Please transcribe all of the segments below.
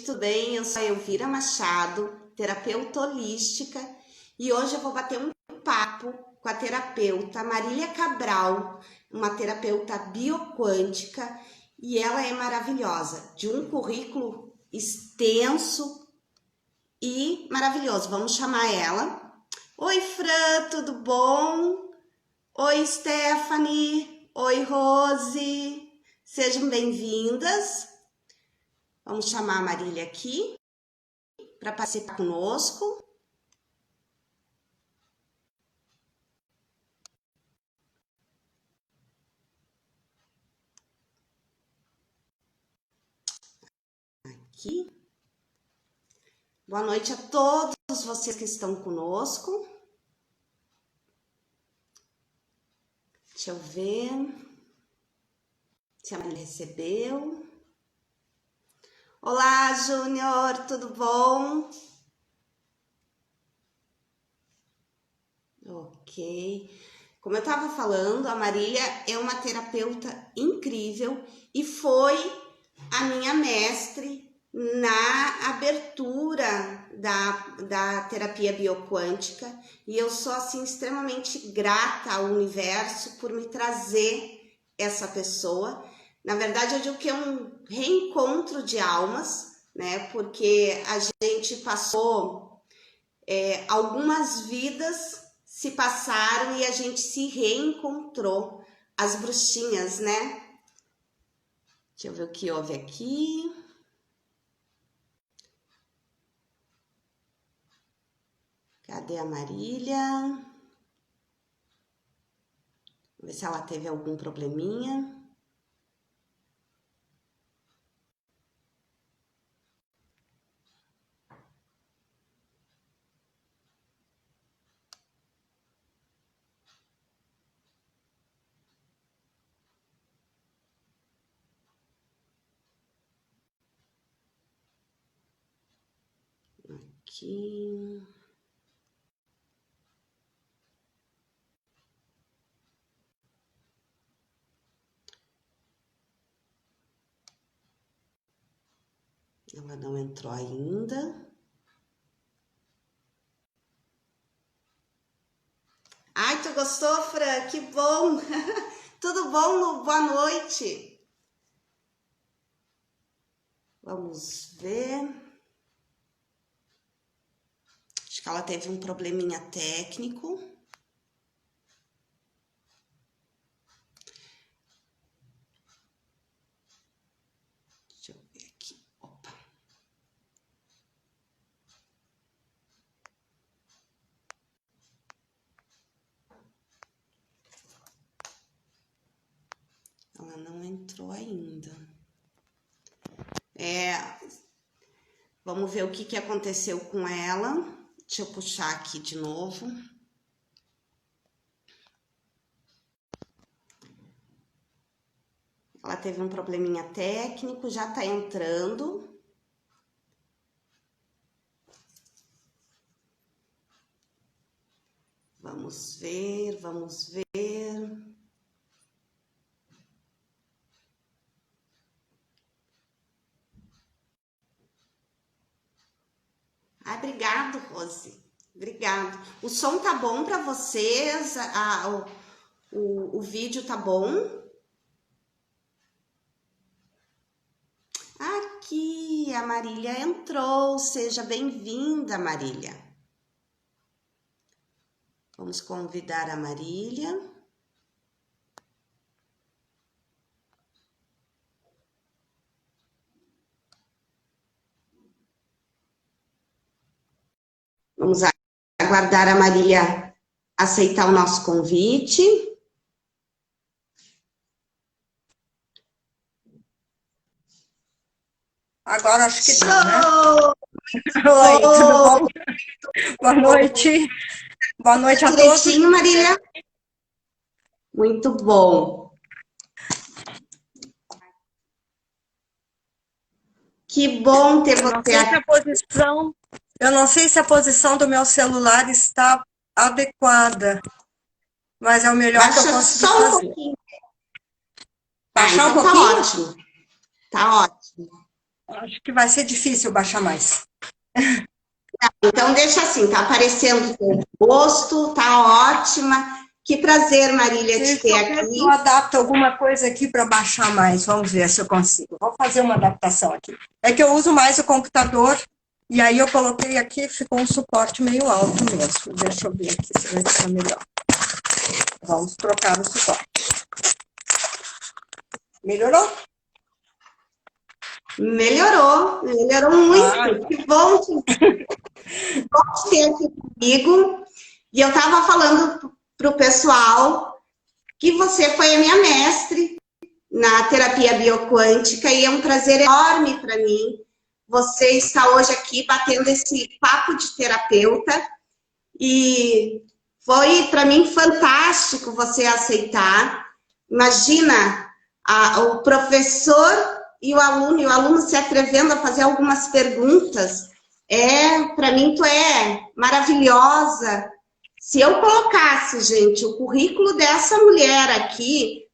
tudo bem? Eu sou a Elvira Machado, terapeuta holística, e hoje eu vou bater um papo com a terapeuta Marília Cabral, uma terapeuta bioquântica, e ela é maravilhosa, de um currículo extenso e maravilhoso. Vamos chamar ela. Oi, Fran, tudo bom? Oi, Stephanie. Oi, Rose. Sejam bem-vindas. Vamos chamar a Marília aqui para participar conosco. Aqui. Boa noite a todos vocês que estão conosco. Deixa eu ver se a Marília recebeu. Olá, Júnior, tudo bom? Ok. Como eu estava falando, a Marília é uma terapeuta incrível e foi a minha mestre na abertura da terapia bioquântica. E eu sou, assim, extremamente grata ao universo por me trazer essa pessoa. Na verdade, eu digo que é um reencontro de almas, né? Porque a gente passou algumas vidas se passaram e a gente se reencontrou, as bruxinhas, né? Deixa eu ver o que houve aqui. Cadê a Marília? Vamos ver se ela teve algum probleminha. Aqui. Ela não entrou ainda. Ai, tu gostou, Fran? Que bom! Tudo bom, Lu? Boa noite! Vamos ver. Acho que ela teve um probleminha técnico. Deixa eu ver aqui. Opa. Ela não entrou ainda. Vamos ver o que aconteceu com ela. Deixa eu puxar aqui de novo. Ela teve um probleminha técnico, já tá entrando. Vamos ver, vamos ver. Ah, obrigado, Rose. Obrigado. O som tá bom para vocês? O vídeo tá bom? Aqui, a Marília entrou. Seja bem-vinda, Marília. Vamos convidar a Marília. Vamos aguardar a Marília aceitar o nosso convite. Agora acho que tá, né? Oi, tudo bom? Boa noite. Boa noite a todos. Direitinho, Marília? Muito bom. Que bom ter você aqui. Eu não sei se a posição do meu celular está adequada, mas é o melhor que eu consigo só um fazer. pouquinho. Baixar então um pouquinho? tá ótimo. Tá ótimo. Acho que vai ser difícil baixar mais. Então, deixa assim, tá aparecendo o rosto, tá ótima. Que prazer, Marília, te Deixa ter eu ver se eu aqui. adapto alguma coisa aqui para baixar mais. Vamos ver se eu consigo. Vou fazer uma adaptação aqui. É que eu uso mais o computador e aí eu coloquei aqui, ficou um suporte meio alto mesmo. Deixa eu ver aqui se vai ficar melhor. Vamos trocar o suporte. Melhorou? Melhorou muito. Que bom te ter aqui comigo. E eu tava falando pro pessoal que você foi a minha mestre na terapia bioquântica e é um prazer enorme para mim você estar hoje aqui batendo esse papo de terapeuta e foi para mim fantástico você aceitar. Imagina o professor e o aluno se atrevendo a fazer algumas perguntas. Para mim tu é maravilhosa. Se eu colocasse, gente, o currículo dessa mulher aqui,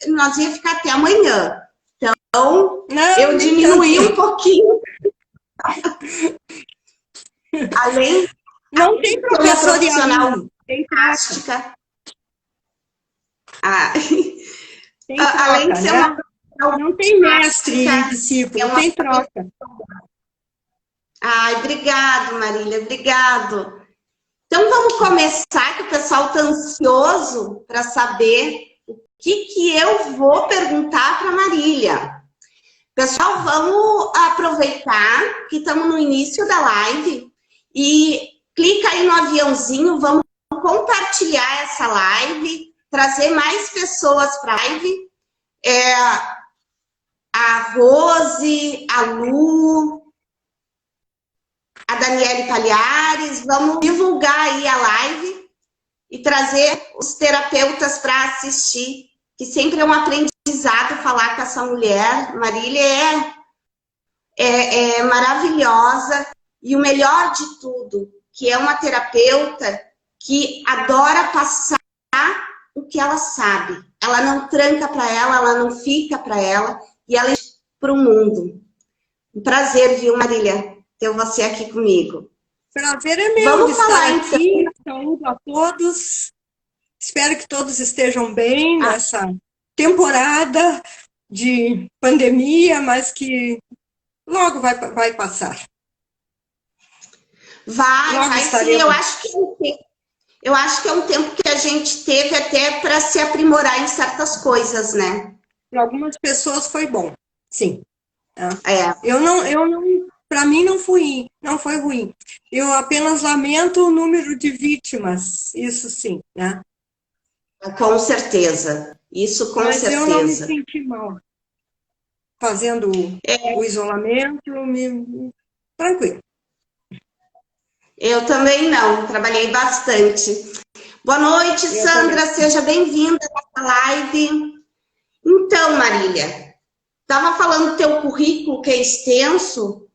nós ia ficar até amanhã. Então, eu diminuí um pouquinho. Além não tem professor e aluno, tem prática. Tem troca, além de ser não tem mestre e discípulo, tem troca. Ai, obrigado, Marília, obrigado. Então, vamos começar, que o pessoal está ansioso para saber o que eu vou perguntar para a Marília. Pessoal, vamos aproveitar que estamos no início da live e clica aí no aviãozinho, vamos compartilhar essa live, trazer mais pessoas para a live. A Rose, a Lu, a Daniele Palhares, vamos divulgar aí a live e trazer os terapeutas para assistir, que sempre é um aprendizado falar com essa mulher. Marília é maravilhosa e o melhor de tudo, que é uma terapeuta que adora passar o que ela sabe. Ela não tranca para ela não fica para ela e ela é para o mundo. Um prazer, viu, Marília, ter você aqui comigo. Prazer é meu. Vamos falar aqui. Então. Saúde a todos. Espero que todos estejam bem nessa temporada de pandemia, mas que logo vai passar. Vai sim. Eu acho que é um tempo que a gente teve até para se aprimorar em certas coisas, né? Para algumas pessoas foi bom, sim. Eu não, para mim não foi ruim. Eu apenas lamento o número de vítimas, isso sim, né? Com certeza, isso com certeza. Mas eu não me senti mal. Fazendo o isolamento, tranquilo. Eu também não, trabalhei bastante. Boa noite, Sandra, seja bem-vinda nessa live. Então, Marília, estava falando do teu currículo, que é extenso.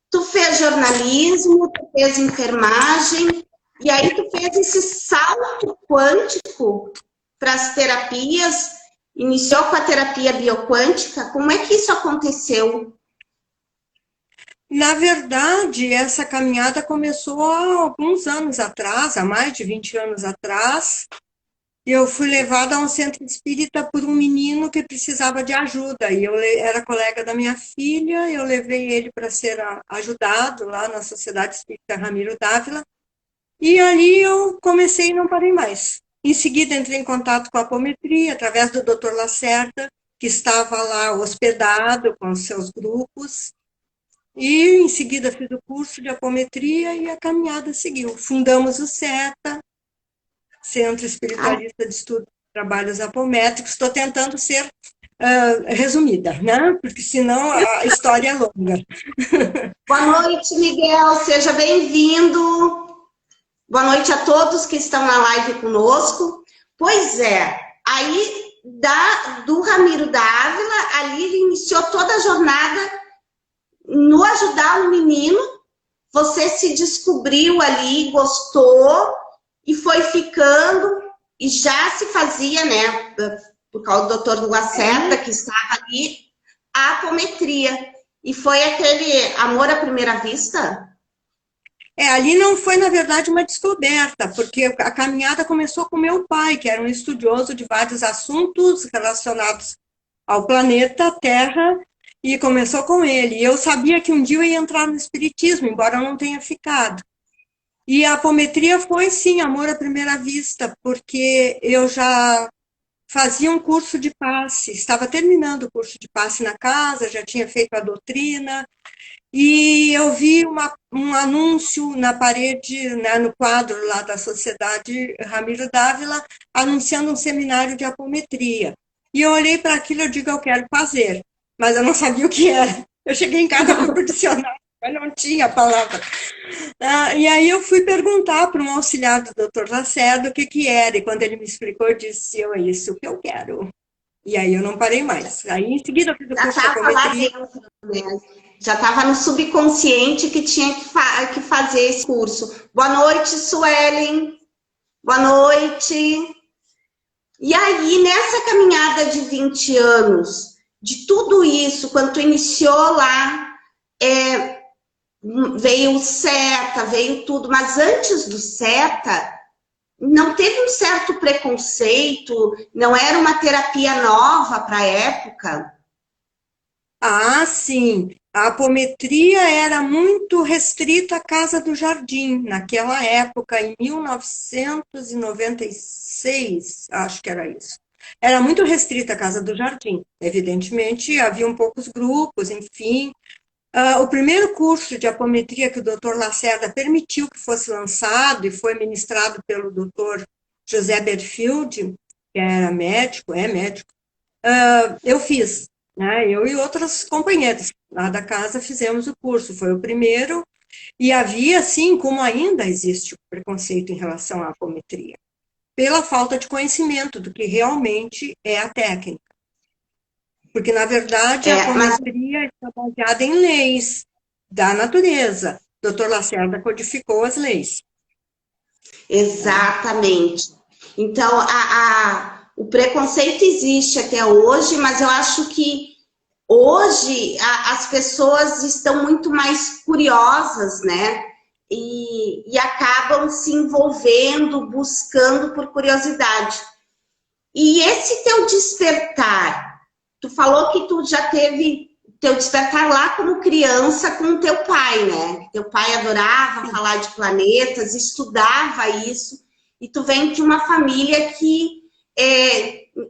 Tu fez jornalismo, tu fez enfermagem, e aí tu fez esse salto quântico para as terapias, iniciou com a terapia bioquântica. Como é que isso aconteceu? Na verdade, essa caminhada começou há alguns anos atrás, há mais de 20 anos atrás. Eu fui levada a um centro espírita por um menino que precisava de ajuda. E eu era colega da minha filha, eu levei ele para ser ajudado lá na Sociedade Espírita Ramiro Dávila. E ali eu comecei e não parei mais. Em seguida, entrei em contato com a apometria, através do Dr. Lacerda, que estava lá hospedado com os seus grupos. E, em seguida, fiz o curso de apometria e a caminhada seguiu. Fundamos o CETA, Centro Espiritualista de Estudo de Trabalhos Apométricos. Estou tentando ser resumida, né? Porque senão a história é longa. Boa noite, Miguel. Seja bem-vindo. Boa noite a todos que estão na live conosco. Pois é, aí do Ramiro Dávila, ali ele iniciou toda a jornada no ajudar o menino. Você se descobriu ali, gostou e foi ficando, e já se fazia, né, por causa do Dr. Lacerda, que estava ali, a apometria. E foi aquele amor à primeira vista? Ali não foi, na verdade, uma descoberta, porque a caminhada começou com meu pai, que era um estudioso de vários assuntos relacionados ao planeta Terra, e começou com ele. E eu sabia que um dia eu ia entrar no espiritismo, embora eu não tenha ficado. E a apometria foi, sim, amor à primeira vista, porque eu já fazia um curso de passe, estava terminando o curso de passe na casa, já tinha feito a doutrina, e eu vi um anúncio na parede, né, no quadro lá da Sociedade Ramiro Dávila, anunciando um seminário de apometria. E eu olhei para aquilo e digo, eu quero fazer, mas eu não sabia o que era. Eu cheguei em casa, fui para o dicionário, mas não tinha a palavra. E aí eu fui perguntar para um auxiliar do Dr. Lacerda o que era, e quando ele me explicou, eu disse, é isso que eu quero. E aí eu não parei mais. Aí em seguida eu fiz o Já curso de estava lá apometria. dentro, né? Já estava no subconsciente que tinha que fazer esse curso. Boa noite, Suelen. Boa noite. E aí, nessa caminhada de 20 anos, de tudo isso, quando tu iniciou lá, veio o SETA, veio tudo, mas antes do SETA, não teve um certo preconceito, não era uma terapia nova para a época. Ah, sim. A apometria era muito restrita à Casa do Jardim, naquela época, em 1996, acho que era isso. Era muito restrita à Casa do Jardim. Evidentemente, havia poucos grupos, enfim. O primeiro curso de apometria que o Dr. Lacerda permitiu que fosse lançado e foi ministrado pelo Dr. José Berfield, que era médico, é médico, eu fiz, né? Eu e outras companheiras lá da casa fizemos o curso, foi o primeiro, e havia, assim, como ainda existe o preconceito em relação à apometria, pela falta de conhecimento do que realmente é a técnica. Porque, na verdade, a Mas apometria está baseada em leis da natureza. Dr. Lacerda codificou as leis. Né? exatamente. Então, o preconceito existe até hoje, mas eu acho que hoje as pessoas estão muito mais curiosas, né? E acabam se envolvendo, buscando por curiosidade. E esse teu despertar, tu falou que tu já teve teu despertar lá como criança com o teu pai, né? Teu pai adorava falar de planetas, estudava isso, e tu vem de uma família que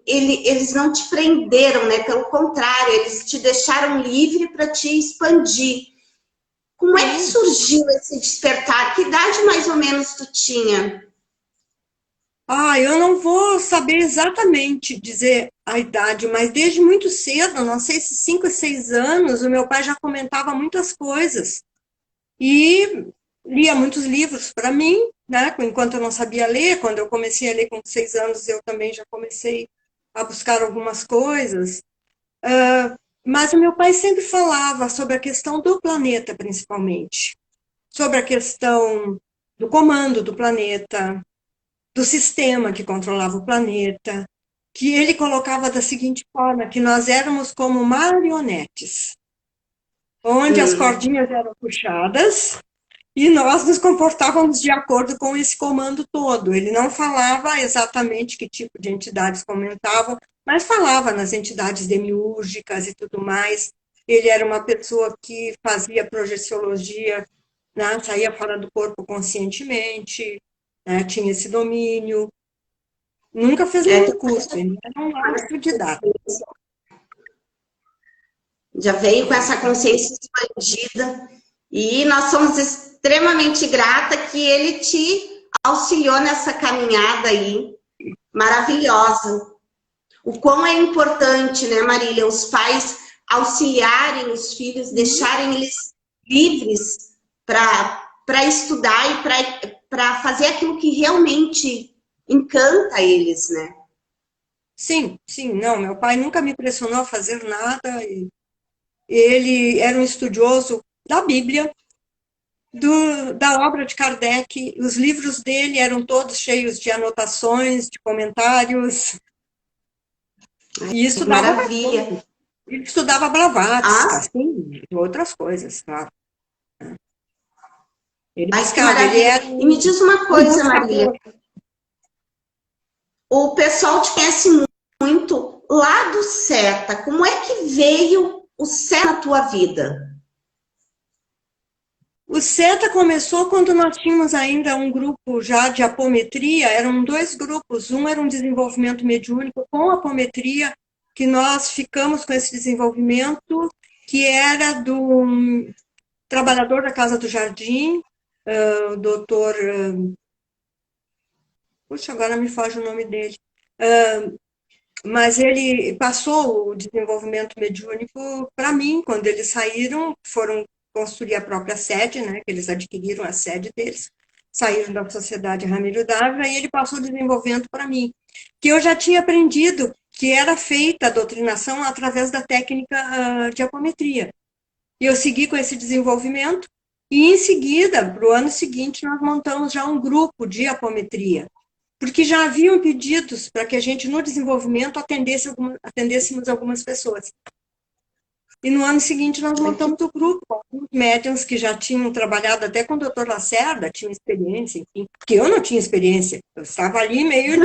eles não te prenderam, né? Pelo contrário, eles te deixaram livre para te expandir. Como é que Sim. surgiu esse despertar? Que idade mais ou menos tu tinha? Eu não vou saber exatamente dizer a idade, mas desde muito cedo, não sei se 5 ou 6 anos, o meu pai já comentava muitas coisas e lia muitos livros para mim, né? Enquanto eu não sabia ler, quando eu comecei a ler com 6 anos, eu também já comecei a buscar algumas coisas. Mas o meu pai sempre falava sobre a questão do planeta, principalmente, sobre a questão do comando do planeta, do sistema que controlava o planeta, que ele colocava da seguinte forma, que nós éramos como marionetes, onde as Hum, cordinhas eram puxadas e nós nos comportávamos de acordo com esse comando todo. Ele não falava exatamente que tipo de entidades comentavam, mas falava nas entidades demiúrgicas e tudo mais. Ele era uma pessoa que fazia projeciologia, né, saía fora do corpo conscientemente, né, tinha esse domínio. Nunca fez é, muito curso, ele era um autodidata. já veio com essa consciência expandida e nós somos extremamente grata que ele te auxiliou nessa caminhada aí maravilhosa. O quão é importante, né, Marília, os pais auxiliarem os filhos, deixarem eles livres para estudar e para fazer aquilo que realmente encanta eles, né? Sim, sim, não, meu pai nunca me pressionou a fazer nada. Ele era um estudioso da Bíblia, da obra de Kardec. Os livros dele eram todos cheios de anotações, de comentários, e Que estudava maravilha. bastante. Ele estudava Blavatsky, Ah, assim, outras coisas, claro. Ele ai, que buscava, ele maravilha. era E me diz uma um coisa, Marília, buscador. o pessoal te conhece muito lá do SETA. Como é que veio o SETA na tua vida? O SETA começou quando nós tínhamos ainda um grupo já de apometria, eram dois grupos, um era um desenvolvimento mediúnico com apometria, que nós ficamos com esse desenvolvimento, que era do trabalhador da Casa do Jardim, o doutor, puxa, agora me foge o nome dele, mas ele passou o desenvolvimento mediúnico para mim, quando eles saíram, foram construir a própria sede, né, que eles adquiriram a sede deles, saíram da Sociedade Ramiro Dávila, e ele passou o desenvolvimento para mim, que eu já tinha aprendido que era feita a doutrinação através da técnica de apometria. E eu segui com esse desenvolvimento, e em seguida, para o ano seguinte, nós montamos já um grupo de apometria, porque já haviam pedidos para que a gente, no desenvolvimento, atendêssemos algumas pessoas. E no ano seguinte, nós montamos o grupo, com médiums que já tinham trabalhado até com o doutor Lacerda, tinham experiência, enfim, porque eu não tinha experiência, eu estava ali meio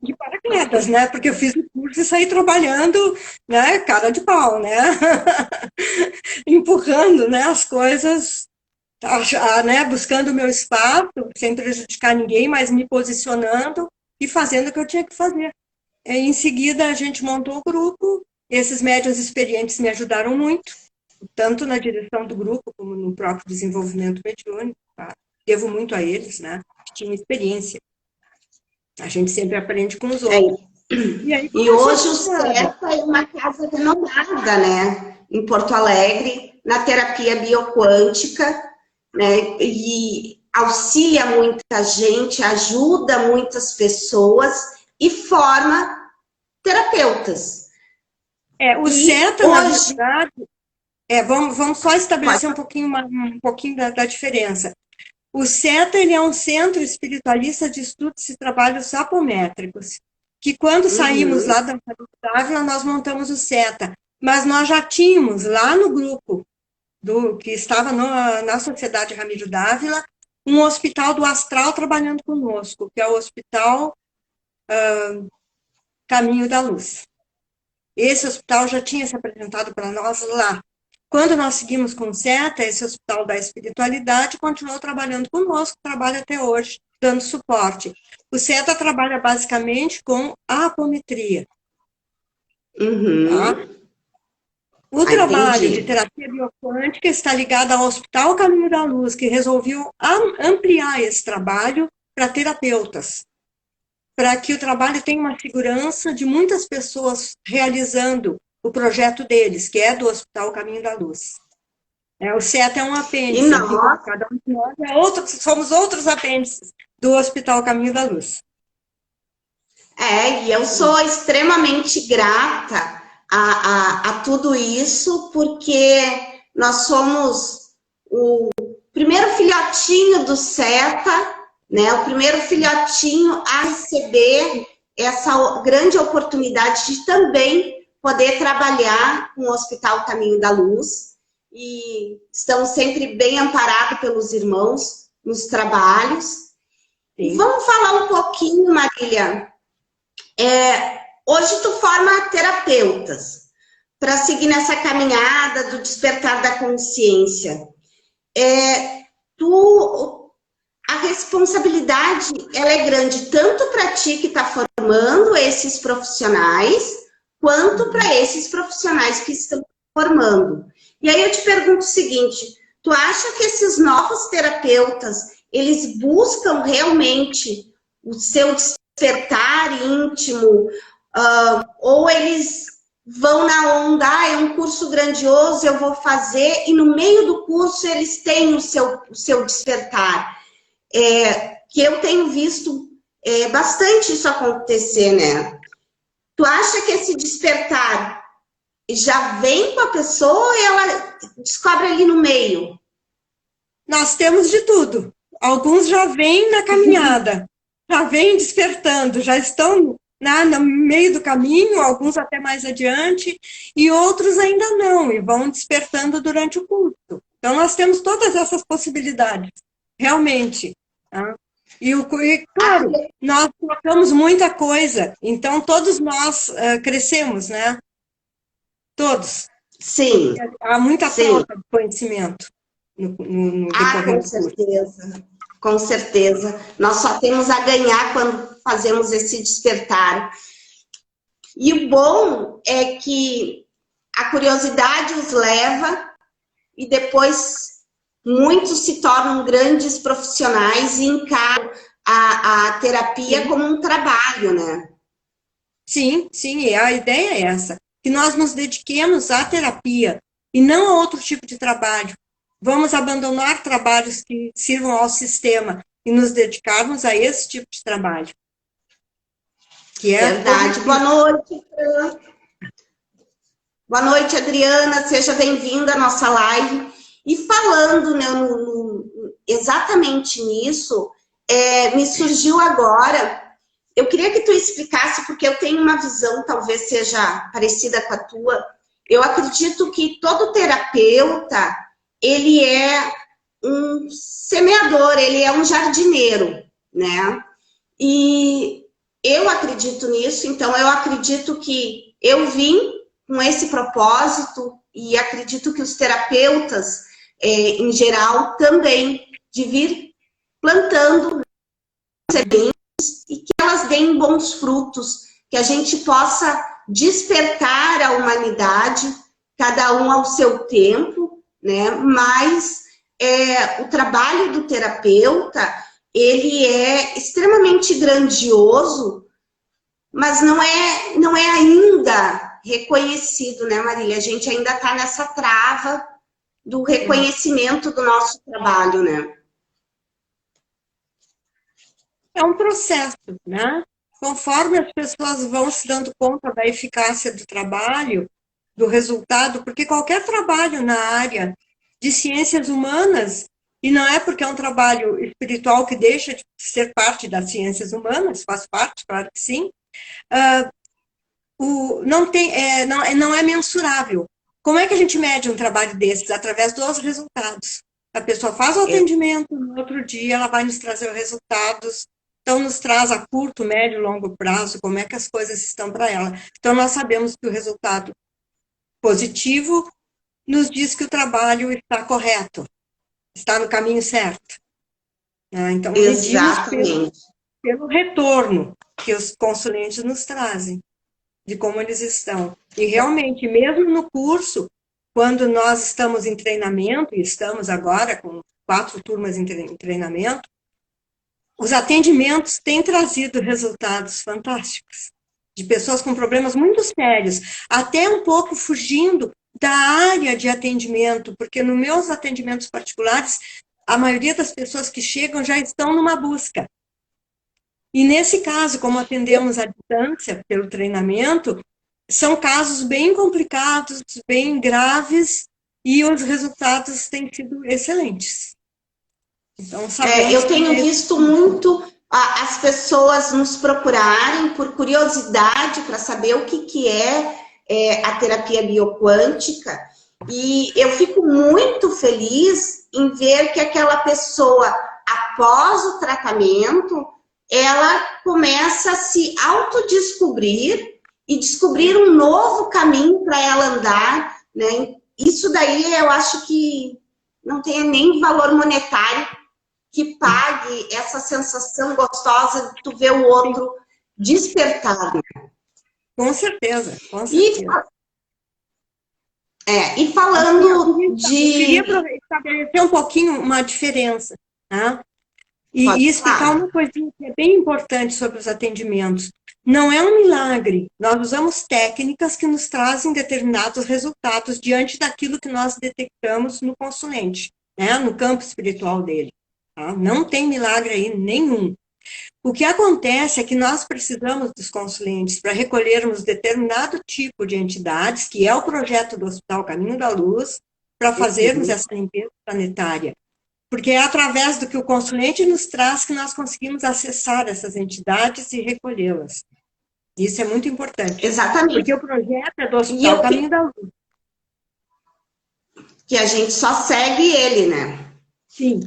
de paraquedas, né? Porque eu fiz o curso e saí trabalhando, né? Cara de pau, né? Empurrando, né? As coisas, né? Buscando o meu espaço, sem prejudicar ninguém, mas me posicionando e fazendo o que eu tinha que fazer. E, em seguida, a gente montou o grupo. Esses médiuns experientes me ajudaram muito, tanto na direção do grupo como no próprio desenvolvimento mediúnico. Tá? Devo muito a eles, né? Que tinham experiência. A gente sempre aprende com os É, outros. E aí e começou a hoje o caminhada. SETA é uma casa renomada, né? Em Porto Alegre, na terapia bioquântica, né? E auxilia muita gente, ajuda muitas pessoas e forma terapeutas. O E SETA, na hoje, verdade, vamos só pode, estabelecer um pouquinho da diferença. O SETA, ele é um centro espiritualista de estudos e trabalhos apométricos, que quando saímos uhum, lá da Dávila, nós montamos o SETA, mas nós já tínhamos lá no grupo que estava na Sociedade Ramiro Dávila, um hospital do astral trabalhando conosco, que é o Hospital Caminho da Luz. Esse hospital já tinha se apresentado para nós lá. Quando nós seguimos com o SETA, esse Hospital da Espiritualidade continuou trabalhando conosco, trabalha até hoje, dando suporte. O SETA trabalha basicamente com a apometria. Tá? uhum, O trabalho de entendi. terapia bioquântica está ligado ao Hospital Caminho da Luz, que resolveu ampliar esse trabalho para terapeutas, para que o trabalho tenha uma segurança de muitas pessoas realizando o projeto deles, que é do Hospital Caminho da Luz. O SETA é um E apêndice, nós, cada um de nós somos outros apêndices do Hospital Caminho da Luz. e eu sou extremamente grata a tudo isso, porque nós somos o primeiro filhotinho do SETA, né? O primeiro filhotinho a receber essa grande oportunidade de também poder trabalhar com o Hospital Caminho da Luz. E estamos sempre bem amparados pelos irmãos nos trabalhos. E Sim. vamos falar um pouquinho, Marília. Hoje tu forma terapeutas para seguir nessa caminhada do despertar da consciência. A responsabilidade ela é grande tanto para ti que está formando esses profissionais, quanto para esses profissionais que estão formando. E aí eu te pergunto o seguinte: tu acha que esses novos terapeutas eles buscam realmente o seu despertar íntimo, ou eles vão na onda, é um curso grandioso, eu vou fazer, e no meio do curso eles têm o seu despertar? Que eu tenho visto bastante isso acontecer, né? Tu acha que esse despertar já vem com a pessoa ou ela descobre ali no meio? Nós temos de tudo. Alguns já vêm na caminhada, já vêm despertando, já estão no meio do caminho, alguns até mais adiante, e outros ainda não, e vão despertando durante o curso. Então, nós temos todas essas possibilidades, realmente. Tá? E, claro, nós trocamos muita coisa, então todos nós crescemos, né? Todos. Sim, Há muita sim. troca de conhecimento no Ah, decorrer com do curso. certeza, com certeza. Nós só temos a ganhar quando fazemos esse despertar. E o bom é que a curiosidade os leva e depois muitos se tornam grandes profissionais e encaram a terapia como um trabalho, né? Sim, sim, e a ideia é essa, que nós nos dediquemos à terapia e não a outro tipo de trabalho. Vamos abandonar trabalhos que sirvam ao sistema e nos dedicarmos a esse tipo de trabalho, que é Verdade. Boa positivo. noite, Fran. Boa noite, Adriana. Seja bem-vinda à nossa live. E falando, né, exatamente nisso, me surgiu agora. Eu queria que tu explicasse, porque eu tenho uma visão, talvez seja parecida com a tua. Eu acredito que todo terapeuta, ele é um semeador, ele é um jardineiro, né? E eu acredito nisso, então eu acredito que eu vim com esse propósito e acredito que os terapeutas, em geral, também, de vir plantando sementes e que elas deem bons frutos, que a gente possa despertar a humanidade, cada um ao seu tempo, né? Mas o trabalho do terapeuta, ele é extremamente grandioso, mas não é ainda reconhecido, né, Marília? A gente ainda está nessa trava do reconhecimento do nosso trabalho, né? É um processo, né? Conforme as pessoas vão se dando conta da eficácia do trabalho, do resultado, porque qualquer trabalho na área de ciências humanas, e não é porque é um trabalho espiritual que deixa de ser parte das ciências humanas, faz parte, claro que sim, não é mensurável. Como é que a gente mede um trabalho desses? Através dos resultados. A pessoa faz o atendimento, no outro dia ela vai nos trazer os resultados, então nos traz a curto, médio, longo prazo, como é que as coisas estão para ela. Então nós sabemos que o resultado positivo nos diz que o trabalho está correto, está no caminho certo. Então medimos Exatamente. pelo retorno que os consulentes nos trazem, de como eles estão. E realmente, mesmo no curso, quando nós estamos em treinamento, e estamos agora com 4 turmas em treinamento, os atendimentos têm trazido resultados fantásticos, de pessoas com problemas muito sérios, até um pouco fugindo da área de atendimento, porque nos meus atendimentos particulares, a maioria das pessoas que chegam já estão numa busca. E nesse caso, como atendemos à distância pelo treinamento, são casos bem complicados, bem graves, e os resultados têm sido excelentes. Então, Eu tenho visto muito as pessoas nos procurarem por curiosidade para saber o que é a terapia bioquântica, e eu fico muito feliz em ver que aquela pessoa, após o tratamento, ela começa a se autodescobrir e descobrir um novo caminho para ela andar, né? Isso daí eu acho que não tem nem valor monetário que pague essa sensação gostosa de tu ver o outro despertar. Com certeza, com certeza. E falando de... Eu queria estabelecer um pouquinho uma diferença, tá? E explicar uma coisinha que é bem importante sobre os atendimentos. Não é um milagre. Nós usamos técnicas que nos trazem determinados resultados diante daquilo que nós detectamos no consulente, né? No campo espiritual dele. Tá? Não tem milagre aí nenhum. O que acontece é que nós precisamos dos consulentes para recolhermos determinado tipo de entidades, que é o projeto do Hospital Caminho da Luz, para fazermos essa limpeza planetária. Porque é através do que o consulente nos traz que nós conseguimos acessar essas entidades e recolhê-las. Isso é muito importante. Exatamente. Porque o projeto é do E Hospital Caminho da Luz. que a gente só segue ele, né? Sim.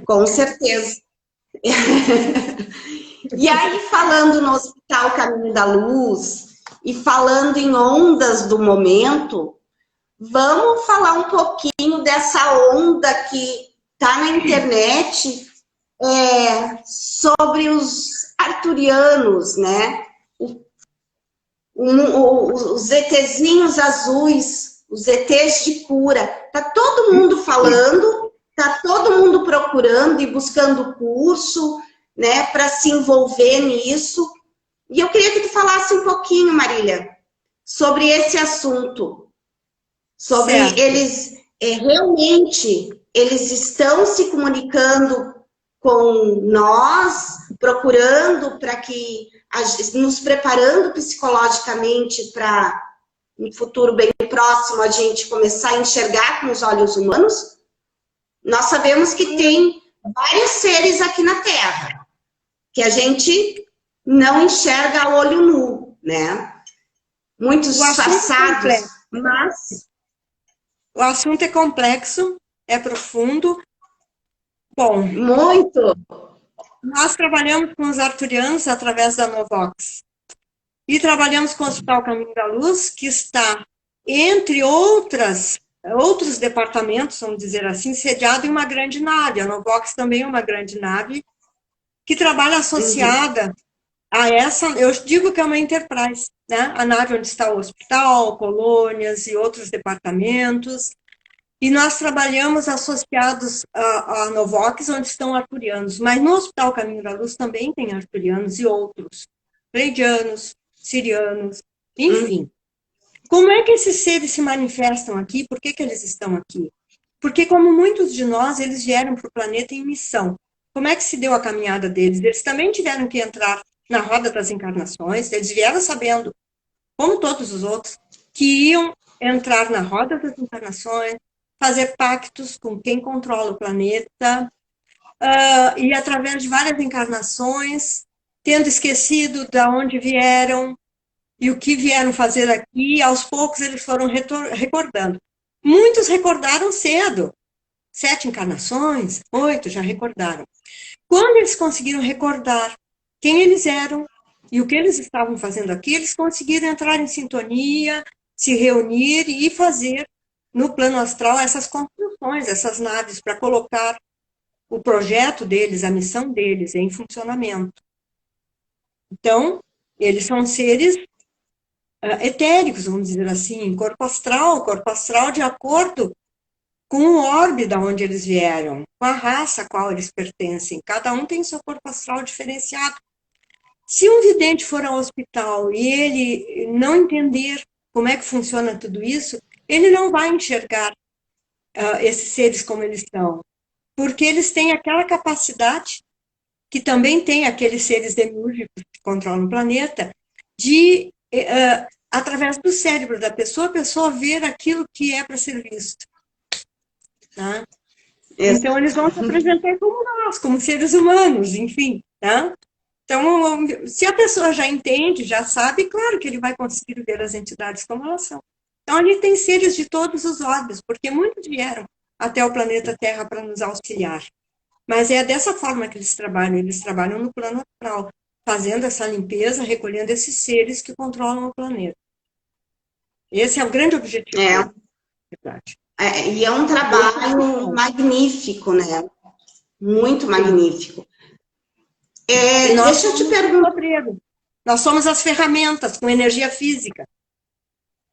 Com certeza. E aí, falando no Hospital Caminho da Luz e falando em ondas do momento, vamos falar um pouquinho dessa onda que tá na internet sobre os arturianos, né? Os ETzinhos azuis, os ETs de cura. Tá todo mundo falando, tá todo mundo procurando e buscando curso, né, para se envolver nisso. E eu queria que tu falasse um pouquinho, Marília, sobre esse assunto, sobre Certo. eles realmente eles estão se comunicando com nós, procurando para que nos preparando psicologicamente para um futuro bem próximo a gente começar a enxergar com os olhos humanos. Nós sabemos que tem vários seres aqui na Terra que a gente não enxerga a olho nu, né? Muitos disfarçados, mas o assunto é complexo, é profundo. Bom, muito. nós trabalhamos com os arturianos através da Novox. E trabalhamos com o Hospital Caminho da Luz, que está, entre outros departamentos, vamos dizer assim, sediado em uma grande nave. A Novox também é uma grande nave, que trabalha associada a essa, eu digo que é uma Enterprise, né? A nave onde está o hospital, colônias e outros departamentos. E nós trabalhamos associados à Novox, onde estão arturianos. Mas no Hospital Caminho da Luz também tem arturianos e outros, pleidianos, sirianos, enfim. Como é que esses seres se manifestam aqui? Por que eles estão aqui? Porque, como muitos de nós, eles vieram para o planeta em missão. Como é que se deu a caminhada deles? Eles também tiveram que entrar na roda das encarnações, eles vieram sabendo, como todos os outros, que iam entrar na roda das encarnações, fazer pactos com quem controla o planeta, e através de várias encarnações, tendo esquecido de onde vieram e o que vieram fazer aqui, aos poucos eles foram recordando. Muitos recordaram cedo, 7 encarnações, 8 já recordaram. Quando eles conseguiram recordar quem eles eram e o que eles estavam fazendo aqui, eles conseguiram entrar em sintonia, se reunir e fazer no plano astral essas construções, essas naves, para colocar o projeto deles, a missão deles em funcionamento. Então, eles são seres etéricos, vamos dizer assim, corpo astral de acordo com o orbe da onde eles vieram, com a raça a qual eles pertencem. Cada um tem seu corpo astral diferenciado. Se um vidente for ao hospital e ele não entender como é que funciona tudo isso, ele não vai enxergar esses seres como eles são, porque eles têm aquela capacidade, que também tem aqueles seres demúrgicos que controlam o planeta, de, através do cérebro da pessoa, a pessoa ver aquilo que é para ser visto. Tá? Então, eles vão se apresentar como nós, como seres humanos, enfim. Tá? Então, se a pessoa já entende, já sabe, claro que ele vai conseguir ver as entidades como elas são. Então, ali tem seres de todos os orbes, porque muitos vieram até o planeta Terra para nos auxiliar. Mas é dessa forma que eles trabalham no plano astral, fazendo essa limpeza, recolhendo esses seres que controlam o planeta. Esse é o grande objetivo. Verdade. E é um trabalho magnífico, né? Muito magnífico. Deixa eu te perguntar. Nós somos as ferramentas com energia física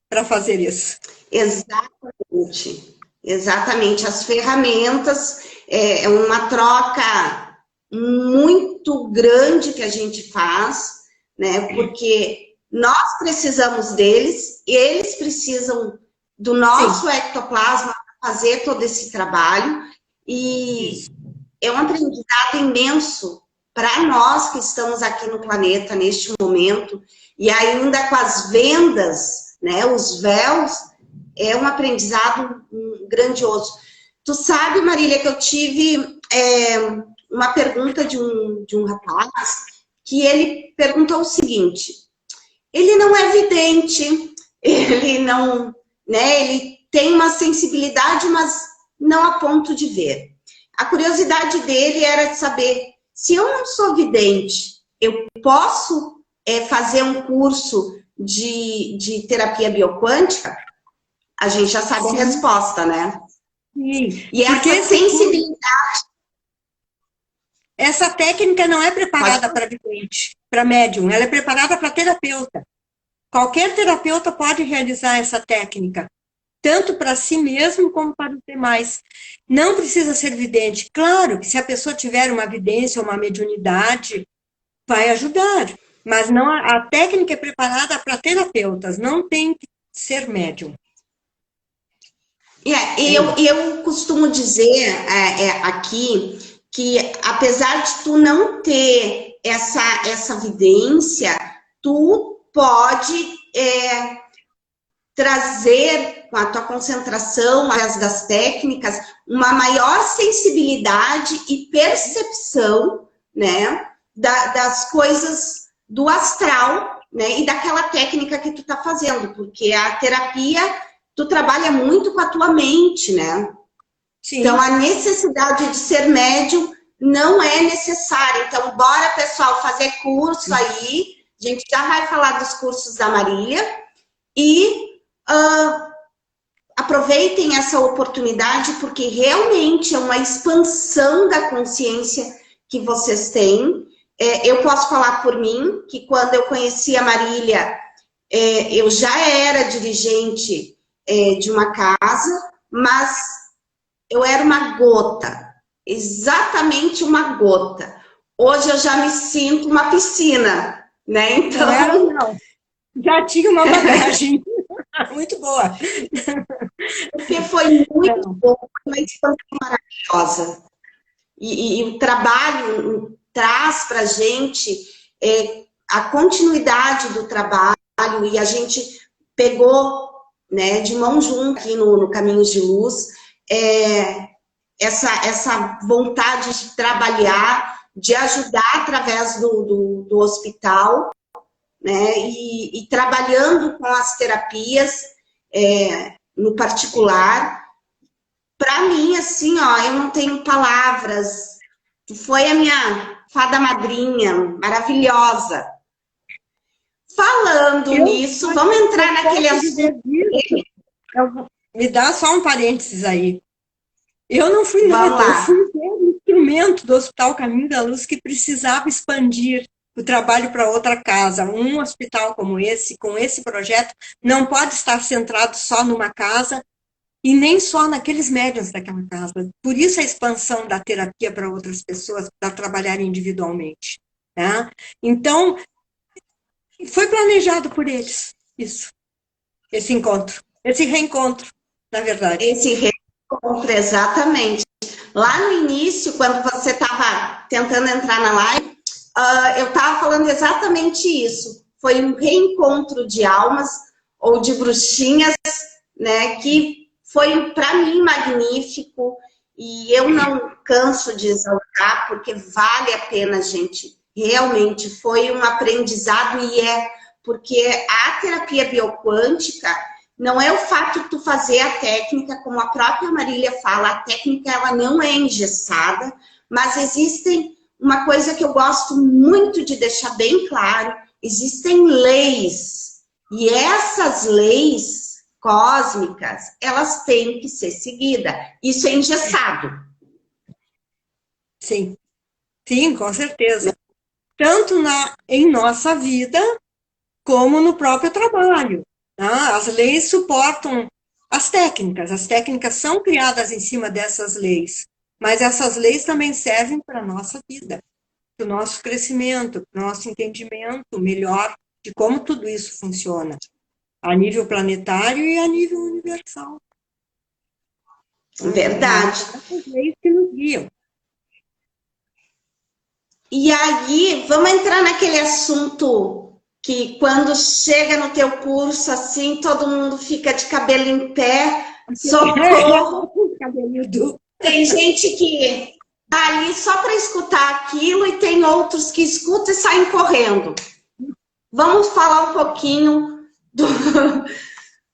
para fazer isso. Exatamente. Exatamente. As ferramentas é uma troca muito grande que a gente faz, né? Porque nós precisamos deles, eles precisam do nosso ectoplasma para fazer todo esse trabalho. E é um aprendizado imenso para nós que estamos aqui no planeta neste momento, e ainda com as vendas, né, os véus, é um aprendizado grandioso. Tu sabe, Marília, que eu tive uma pergunta de um rapaz, que ele perguntou o seguinte: ele não é vidente, ele não, né, ele tem uma sensibilidade, mas não a ponto de ver. A curiosidade dele era de saber, se eu não sou vidente, eu posso fazer um curso de terapia bioquântica? A gente já sabe a resposta, né? Sim. E essa sensibilidade... Essa técnica não é preparada para vidente, para médium, ela é preparada para terapeuta. Qualquer terapeuta pode realizar essa técnica, tanto para si mesmo como para os demais. Não precisa ser vidente. Claro que se a pessoa tiver uma vidência ou uma mediunidade, vai ajudar. Mas não, a técnica é preparada para terapeutas, não tem que ser médium. Eu costumo dizer aqui que, apesar de tu não ter essa vidência, tu pode trazer, com a tua concentração, através das técnicas, uma maior sensibilidade e percepção, né, das coisas do astral, né, e daquela técnica que tu tá fazendo, porque a terapia, tu trabalha muito com a tua mente, né? Sim. Então, a necessidade de ser médium não é necessária. Então, bora, pessoal, fazer curso aí. A gente já vai falar dos cursos da Marília. E aproveitem essa oportunidade, porque realmente é uma expansão da consciência que vocês têm. Eu posso falar por mim, que quando eu conheci a Marília, eu já era dirigente de uma casa, mas eu era uma gota, exatamente uma gota. Hoje eu já me sinto uma piscina, né? Então... Não. Já tinha uma bagagem muito boa. Porque foi muito bom, uma expansão maravilhosa. E o trabalho traz para a gente a continuidade do trabalho, e a gente pegou, né, de mão junto aqui no Caminhos de Luz, essa vontade de trabalhar, de ajudar através do hospital, né, e trabalhando com as terapias no particular. Para mim, assim, ó, eu não tenho palavras. Foi a minha fada madrinha, maravilhosa. Falando nisso, vamos entrar naquele assunto. Me dá só um parênteses aí. Eu não fui nada, eu fui um instrumento do Hospital Caminho da Luz que precisava expandir o trabalho para outra casa. Um hospital como esse, com esse projeto, não pode estar centrado só numa casa e nem só naqueles médiuns daquela casa. Por isso a expansão da terapia para outras pessoas, para trabalhar individualmente. Tá? Então, foi planejado por eles, isso. Esse encontro, esse reencontro, na verdade. Esse reencontro, exatamente. Lá no início, quando você estava tentando entrar na live, eu estava falando exatamente isso. Foi um reencontro de almas ou de bruxinhas, né, que foi, para mim, magnífico. E eu não canso de exaltar, porque vale a pena, gente. Realmente foi um aprendizado, e porque a terapia bioquântica não é o fato de tu fazer a técnica, como a própria Marília fala, a técnica ela não é engessada, mas existem uma coisa que eu gosto muito de deixar bem claro, existem leis, e essas leis cósmicas, elas têm que ser seguidas. Isso é engessado. Sim, sim, com certeza. Tanto em nossa vida, como no próprio trabalho. Tá? As leis suportam as técnicas são criadas em cima dessas leis, mas essas leis também servem para a nossa vida, para o nosso crescimento, para o nosso entendimento melhor de como tudo isso funciona, a nível planetário e a nível universal. Verdade. Essas leis que nos guiam. E aí, vamos entrar naquele assunto que quando chega no teu curso, assim, todo mundo fica de cabelo em pé, socorro. Tem gente que tá ali só para escutar aquilo e tem outros que escutam e saem correndo. Vamos falar um pouquinho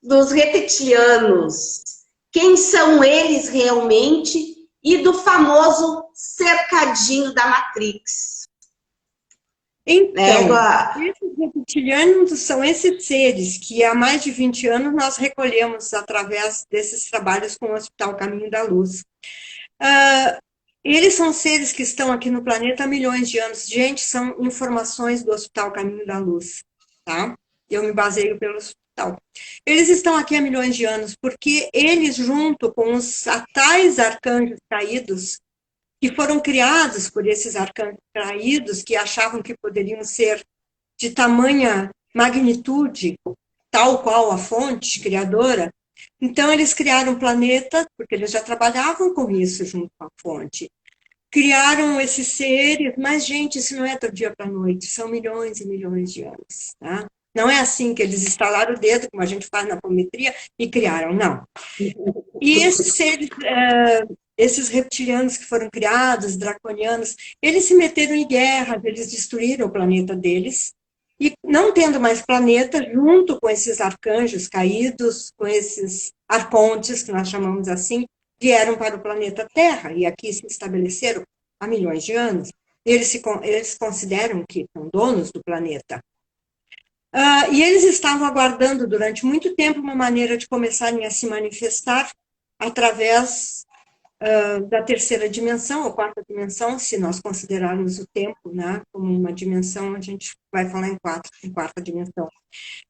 dos reptilianos. Quem são eles realmente? E do famoso cercadinho da Matrix. Então, esses reptilianos são esses seres que há mais de 20 anos nós recolhemos através desses trabalhos com o Hospital Caminho da Luz. Eles são seres que estão aqui no planeta há milhões de anos. Gente, são informações do Hospital Caminho da Luz, tá? Eu me baseio pelo hospital. Eles estão aqui há milhões de anos porque eles, junto com os tais arcanjos caídos, que foram criados por esses arcanjos caídos, que achavam que poderiam ser de tamanha magnitude, tal qual a fonte criadora. Então, eles criaram um planeta, porque eles já trabalhavam com isso junto com a fonte. Criaram esses seres, mas, gente, isso não é do dia para a noite, são milhões e milhões de anos. Tá? Não é assim que eles estalaram o dedo, como a gente faz na apometria, e criaram, não. E esses seres, esses reptilianos que foram criados, draconianos, eles se meteram em guerras, eles destruíram o planeta deles, e não tendo mais planeta, junto com esses arcanjos caídos, com esses arcontes, que nós chamamos assim, vieram para o planeta Terra, e aqui se estabeleceram há milhões de anos. Eles consideram que são donos do planeta. E eles estavam aguardando durante muito tempo uma maneira de começarem a se manifestar através da terceira dimensão, ou quarta dimensão, se nós considerarmos o tempo, né, como uma dimensão, a gente vai falar em quarta dimensão.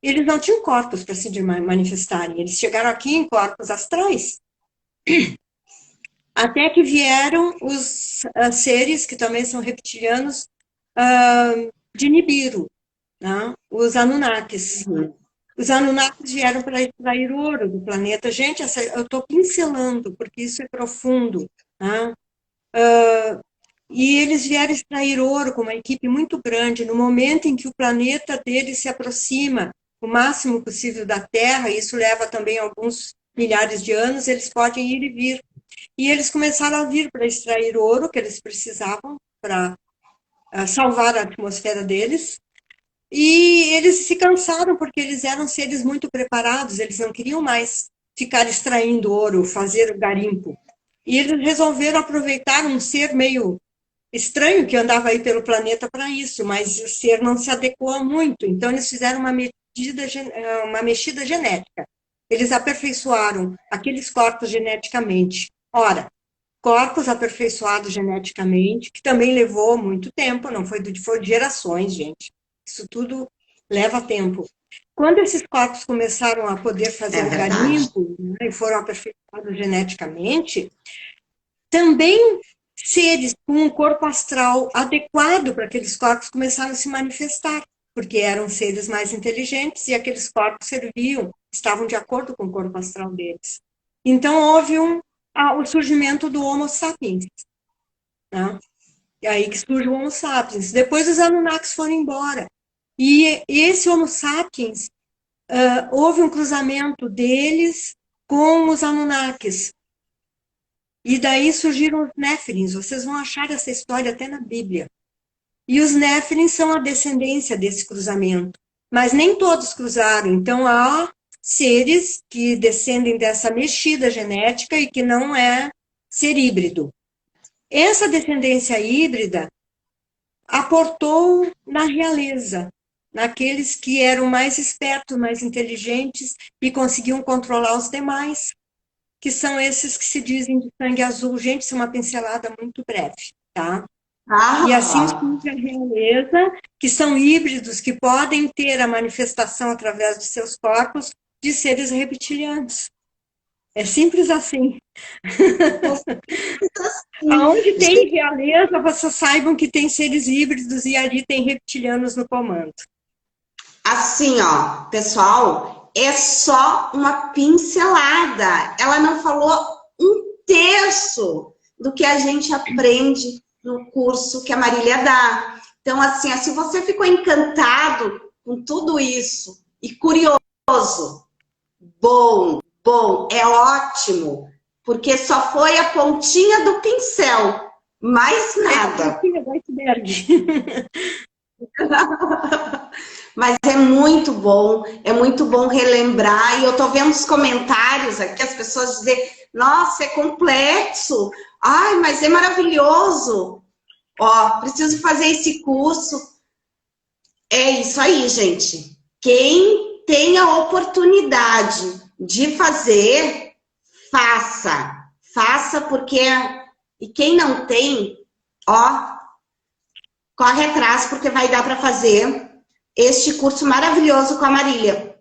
Eles não tinham corpos para se manifestarem, eles chegaram aqui em corpos astrais. Até que vieram os seres, que também são reptilianos, de Nibiru, né, os Anunnakis. Os Anunnakis vieram para extrair ouro do planeta. Gente, eu estou pincelando, porque isso é profundo. Né? E eles vieram extrair ouro com uma equipe muito grande. No momento em que o planeta deles se aproxima o máximo possível da Terra, isso leva também alguns milhares de anos, eles podem ir e vir. E eles começaram a vir para extrair ouro que eles precisavam para salvar a atmosfera deles. E eles se cansaram porque eles eram seres muito preparados, eles não queriam mais ficar extraindo ouro, fazer garimpo. E eles resolveram aproveitar um ser meio estranho que andava aí pelo planeta para isso, mas o ser não se adequou muito. Então eles fizeram uma mexida genética. Eles aperfeiçoaram aqueles corpos geneticamente. Ora, corpos aperfeiçoados geneticamente, que também levou muito tempo, não foi de gerações, gente. Isso tudo leva tempo. Quando esses corpos começaram a poder fazer o garimpo, né, e foram aperfeiçoados geneticamente, também seres com um corpo astral adequado para aqueles corpos começaram a se manifestar, porque eram seres mais inteligentes e aqueles corpos serviam, estavam de acordo com o corpo astral deles. Então, houve o surgimento do Homo sapiens. Né? E aí que surge o Homo sapiens. Depois os Anunnakis foram embora. E esse Homo sapiens, houve um cruzamento deles com os Anunnakis. E daí surgiram os Néfilins. Vocês vão achar essa história até na Bíblia. E os Néfilins são a descendência desse cruzamento. Mas nem todos cruzaram. Então há seres que descendem dessa mexida genética e que não é ser híbrido. Essa descendência híbrida aportou na realeza, naqueles que eram mais espertos, mais inteligentes e conseguiam controlar os demais, que são esses que se dizem de sangue azul. Gente, isso é uma pincelada muito breve, tá? E assim surge a realeza, que são híbridos, que podem ter a manifestação através de seus corpos de seres reptilianos. É simples assim. Aonde tem realeza, vocês saibam que tem seres híbridos e ali tem reptilianos no comando. Assim, ó, pessoal, é só uma pincelada. Ela não falou um terço do que a gente aprende no curso que a Marília dá. Então, assim, se você ficou encantado com tudo isso e curioso, bom, é ótimo, porque só foi a pontinha do pincel, mais nada. É a pontinha do iceberg. Mas é muito bom relembrar. E eu tô vendo os comentários aqui, as pessoas dizem, nossa, é complexo. Ai, mas é maravilhoso. Ó, preciso fazer esse curso. É isso aí, gente. Quem tem a oportunidade de fazer, faça. Faça porque... E quem não tem, ó, corre atrás porque vai dar para fazer este curso maravilhoso com a Marília.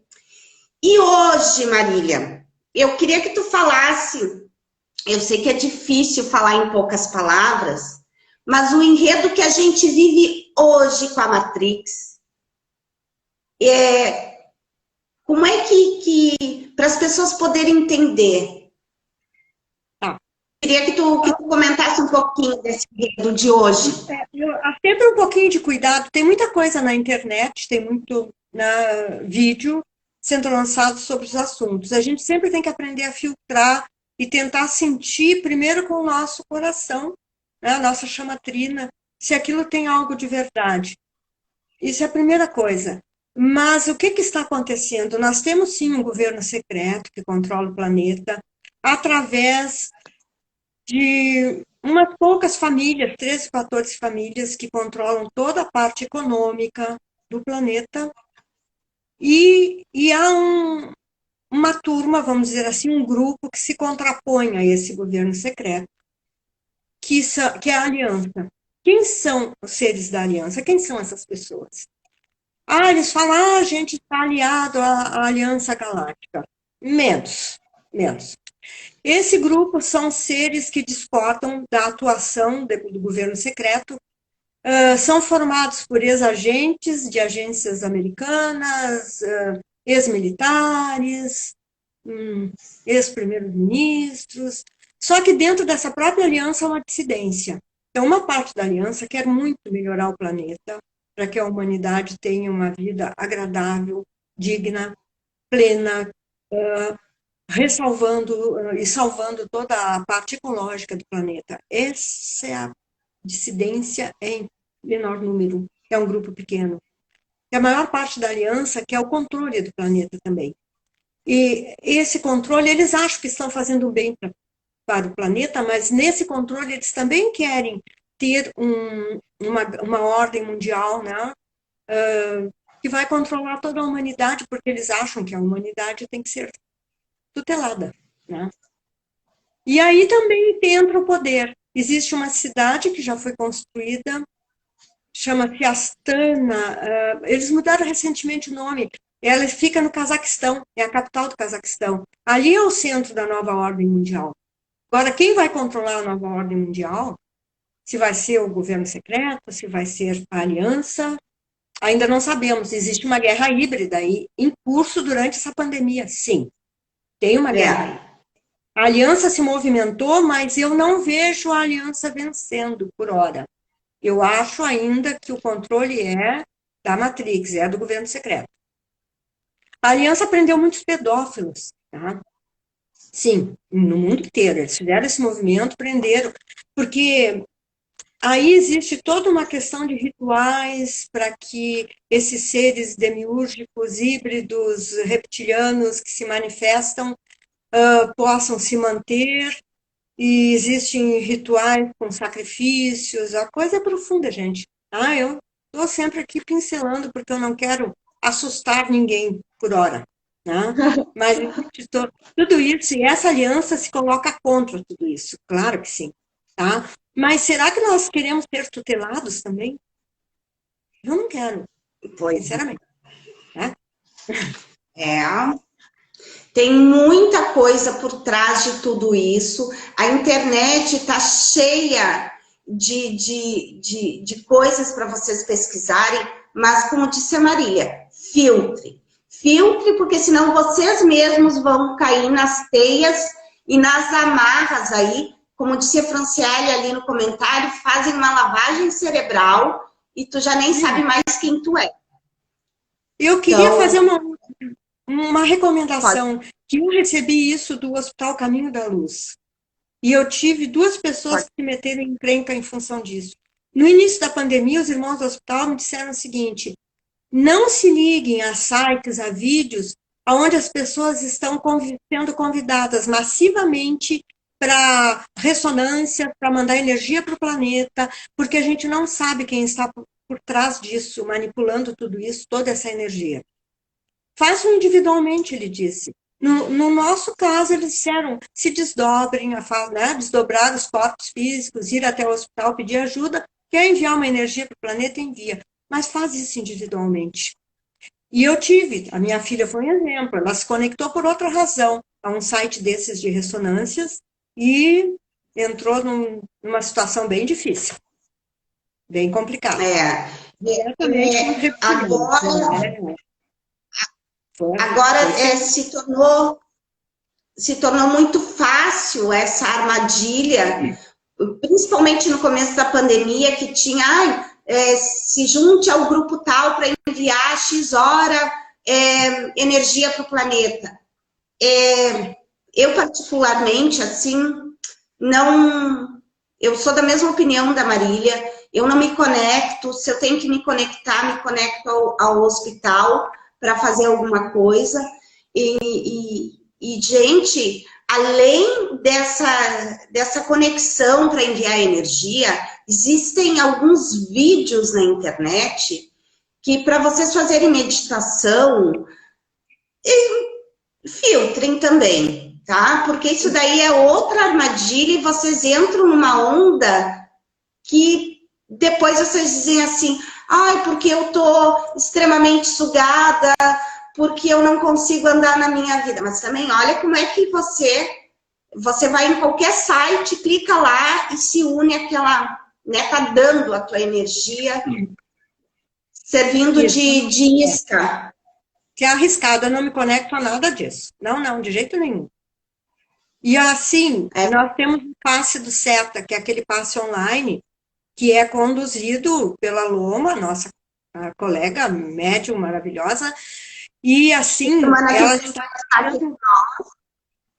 E hoje, Marília, eu queria que tu falasse, eu sei que é difícil falar em poucas palavras, mas o enredo que a gente vive hoje com a Matrix, como é que para as pessoas poderem entender? Tá. Queria que tu comentasse um pouquinho desse enredo de hoje. Há sempre um pouquinho de cuidado. Tem muita coisa na internet, tem muito vídeo sendo lançado sobre os assuntos. A gente sempre tem que aprender a filtrar e tentar sentir primeiro com o nosso coração, né, a nossa chamatrina, se aquilo tem algo de verdade. Isso é a primeira coisa. Mas o que está acontecendo? Nós temos sim um governo secreto que controla o planeta através de umas poucas famílias, 13, 14 famílias que controlam toda a parte econômica do planeta. E há uma turma, vamos dizer assim, um grupo que se contrapõe a esse governo secreto, que é a Aliança. Quem são os seres da Aliança? Quem são essas pessoas? Eles falam, a gente está aliado à Aliança Galáctica. Menos, menos. Esse grupo são seres que discordam da atuação do governo secreto, são formados por ex-agentes de agências americanas, ex-militares, ex-primeiros-ministros, só que dentro dessa própria aliança há uma dissidência. Então, uma parte da aliança quer muito melhorar o planeta, para que a humanidade tenha uma vida agradável, digna, plena, ressalvando e salvando toda a parte ecológica do planeta. Essa é a dissidência em menor número, é um grupo pequeno. E a maior parte da aliança quer o controle do planeta também. E esse controle, eles acham que estão fazendo bem para o planeta, mas nesse controle eles também querem ter uma ordem mundial, né, que vai controlar toda a humanidade, porque eles acham que a humanidade tem que ser tutelada, né? E aí também entra o poder. Existe uma cidade que já foi construída, chama-se Astana, eles mudaram recentemente o nome, ela fica no Cazaquistão, é a capital do Cazaquistão. Ali é o centro da nova ordem mundial. Agora, quem vai controlar a nova ordem mundial, se vai ser o governo secreto, se vai ser a aliança, ainda não sabemos. Existe uma guerra híbrida aí em curso durante essa pandemia, sim. Tem uma guerra. A aliança se movimentou, mas eu não vejo a aliança vencendo por hora. Eu acho ainda que o controle é da Matrix, é do governo secreto. A aliança prendeu muitos pedófilos, tá? Sim, no mundo inteiro. Eles fizeram esse movimento, prenderam, porque aí existe toda uma questão de rituais para que esses seres demiúrgicos, híbridos, reptilianos que se manifestam possam se manter, e existem rituais com sacrifícios, a coisa é profunda, gente. Eu estou sempre aqui pincelando porque eu não quero assustar ninguém por hora, né? Mas tudo isso, e essa aliança se coloca contra tudo isso, claro que sim, tá? Mas será que nós queremos ser tutelados também? Eu não quero, sinceramente, né? Tem muita coisa por trás de tudo isso. A internet está cheia de coisas para vocês pesquisarem, mas como disse a Marília, filtre. Filtre, porque senão vocês mesmos vão cair nas teias e nas amarras aí, como disse a Franciele ali no comentário, fazem uma lavagem cerebral e tu já nem sabe mais quem tu é. Eu queria fazer uma recomendação, que eu recebi isso do Hospital Caminho da Luz. E eu tive 2 pessoas que se meteram em encrenca em função disso. No início da pandemia, os irmãos do hospital me disseram o seguinte: não se liguem a sites, a vídeos, onde as pessoas estão sendo convidadas massivamente para ressonância, para mandar energia para o planeta, porque a gente não sabe quem está por trás disso, manipulando tudo isso, toda essa energia. Façam individualmente, ele disse. No nosso caso, eles disseram, se desdobrem, né, desdobrar os corpos físicos, ir até o hospital, pedir ajuda, quer enviar uma energia para o planeta, envia. Mas faz isso individualmente. E eu tive, a minha filha foi um exemplo, ela se conectou por outra razão a um site desses de ressonâncias e entrou numa situação bem difícil, bem complicada. Diretamente com os reptilianos, né? Agora se tornou muito fácil essa armadilha, principalmente no começo da pandemia, que tinha, se junte ao grupo tal para enviar X hora energia para o planeta. Eu, particularmente, assim, não... Eu sou da mesma opinião da Marília, eu não me conecto, se eu tenho que me conectar, me conecto ao hospital para fazer alguma coisa. E, gente, além dessa conexão para enviar energia, existem alguns vídeos na internet que, para vocês fazerem meditação, filtrem também, tá? Porque isso daí é outra armadilha e vocês entram numa onda que depois vocês dizem assim, ai, porque eu tô extremamente sugada, porque eu não consigo andar na minha vida. Mas também, olha como é que você vai em qualquer site, clica lá e se une àquela, né, tá dando a tua energia, servindo de isca. Que é arriscado, eu não me conecto a nada disso. Não, de jeito nenhum. E assim, nós temos o passe do SETA, que é aquele passe online, que é conduzido pela Loma, nossa colega médium maravilhosa, e assim,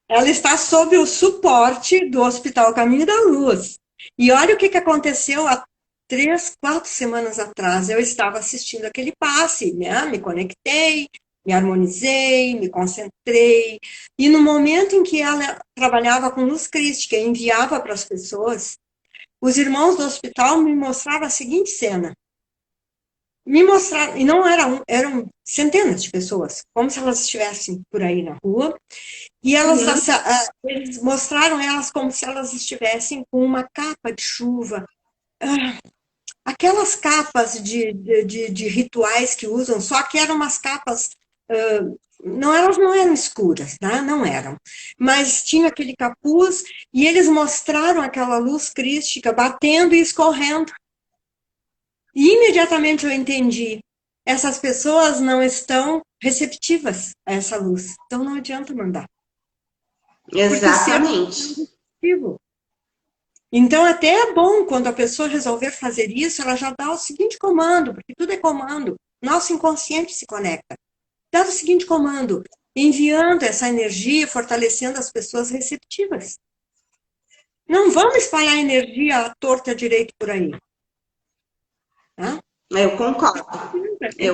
ela está sob o suporte do Hospital Caminho da Luz. E olha o que aconteceu há 3, 4 semanas atrás. Eu estava assistindo aquele passe, né? Me conectei, me harmonizei, me concentrei. E no momento em que ela trabalhava com luz crística e enviava para as pessoas, os irmãos do hospital me mostraram a seguinte cena. Me mostraram, e não eram centenas de pessoas, como se elas estivessem por aí na rua, e eles mostraram elas como se elas estivessem com uma capa de chuva, aquelas capas de rituais que usam, só que eram umas capas, elas não eram escuras, tá? Não eram, mas tinha aquele capuz, e eles mostraram aquela luz crística batendo e escorrendo. E imediatamente eu entendi, essas pessoas não estão receptivas a essa luz, então não adianta mandar. Exatamente. Então, até é bom quando a pessoa resolver fazer isso, ela já dá o seguinte comando, porque tudo é comando. Nosso inconsciente se conecta. Dá o seguinte comando, enviando essa energia, fortalecendo as pessoas receptivas. Não vamos espalhar energia à torta direito por aí. Tá? Eu concordo.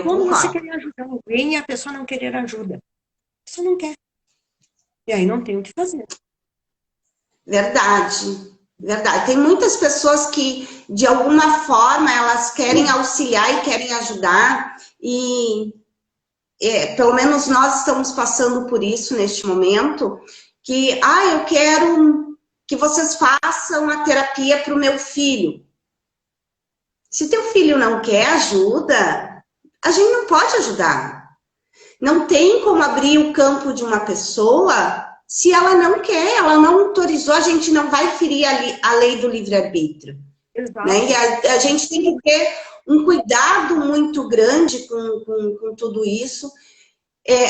Como você querer ajudar alguém e a pessoa não querer ajuda? A pessoa não quer. E aí não tem o que fazer. Verdade. Tem muitas pessoas que, de alguma forma, elas querem auxiliar e querem ajudar, e pelo menos nós estamos passando por isso neste momento, que, eu quero que vocês façam a terapia para o meu filho. Se teu filho não quer ajuda, a gente não pode ajudar. Não tem como abrir o campo de uma pessoa se ela não quer, ela não autorizou, a gente não vai ferir a lei do livre-arbítrio. Né? E a gente tem que ter um cuidado muito grande com tudo isso.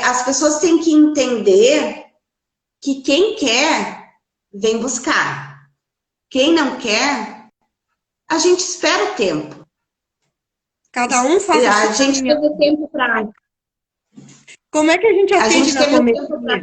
As pessoas têm que entender que quem quer, vem buscar. Quem não quer, a gente espera o tempo. Cada um faz a gente tem o tempo para... Como é que a gente atende na comunidade?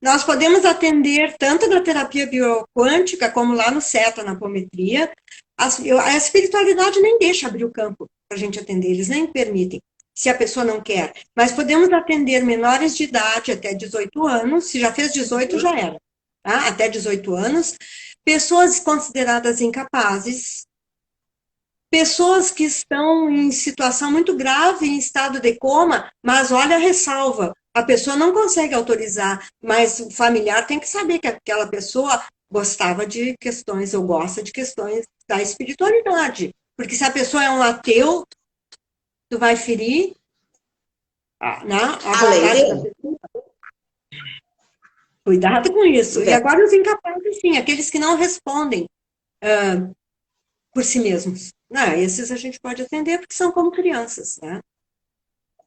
Nós podemos atender tanto na terapia bioquântica, como lá no CETA, na apometria. A espiritualidade nem deixa abrir o campo para a gente atender, eles nem permitem, se a pessoa não quer. Mas podemos atender menores de idade, até 18 anos, se já fez 18, já era, tá? Até 18 anos. Pessoas consideradas incapazes, pessoas que estão em situação muito grave, em estado de coma, mas olha a ressalva, a pessoa não consegue autorizar, mas o familiar tem que saber que aquela pessoa gostava de questões, ou gosta de questões da espiritualidade. Porque se a pessoa é um ateu, tu vai ferir né, a vontade da pessoa. Cuidado com isso. E agora os incapazes, sim, aqueles que não respondem por si mesmos. Não, esses a gente pode atender porque são como crianças, né?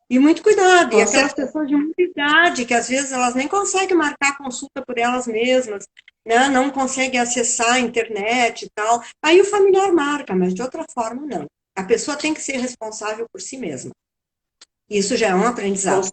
E muito cuidado, e aquelas pessoas de muita idade, que às vezes elas nem conseguem marcar consulta por elas mesmas, né? Não conseguem acessar a internet e tal. Aí o familiar marca, mas de outra forma, não. A pessoa tem que ser responsável por si mesma. Isso já é um aprendizado.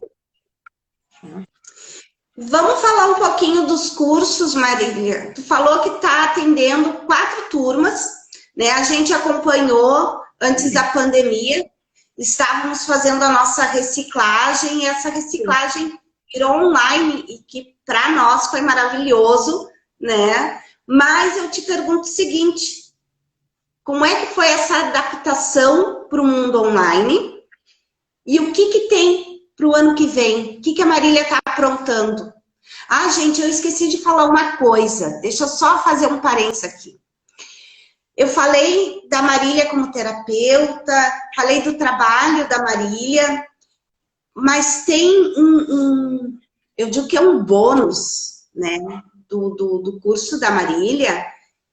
Vamos falar um pouquinho dos cursos, Marília. Tu falou que está atendendo 4 turmas, né? A gente acompanhou antes da pandemia, estávamos fazendo a nossa reciclagem, e essa reciclagem virou online, e que para nós foi maravilhoso, né? Mas eu te pergunto o seguinte, como é que foi essa adaptação para o mundo online? E o que tem para o ano que vem? O que a Marília está aprontando? Ah, gente, eu esqueci de falar uma coisa. Deixa eu só fazer um parênteses aqui. Eu falei da Marília como terapeuta, falei do trabalho da Marília, mas tem eu digo que é um bônus, né, do curso da Marília,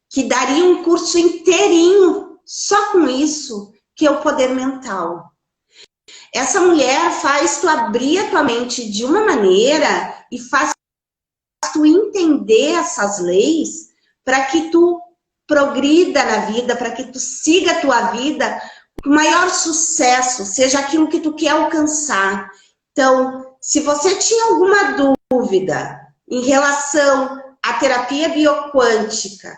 que daria um curso inteirinho só com isso, que é o poder mental. Essa mulher faz tu abrir a tua mente de uma maneira e faz tu entender essas leis para que tu progrida na vida, para que tu siga a tua vida com maior sucesso, seja aquilo que tu quer alcançar. Então, se você tinha alguma dúvida em relação à terapia bioquântica,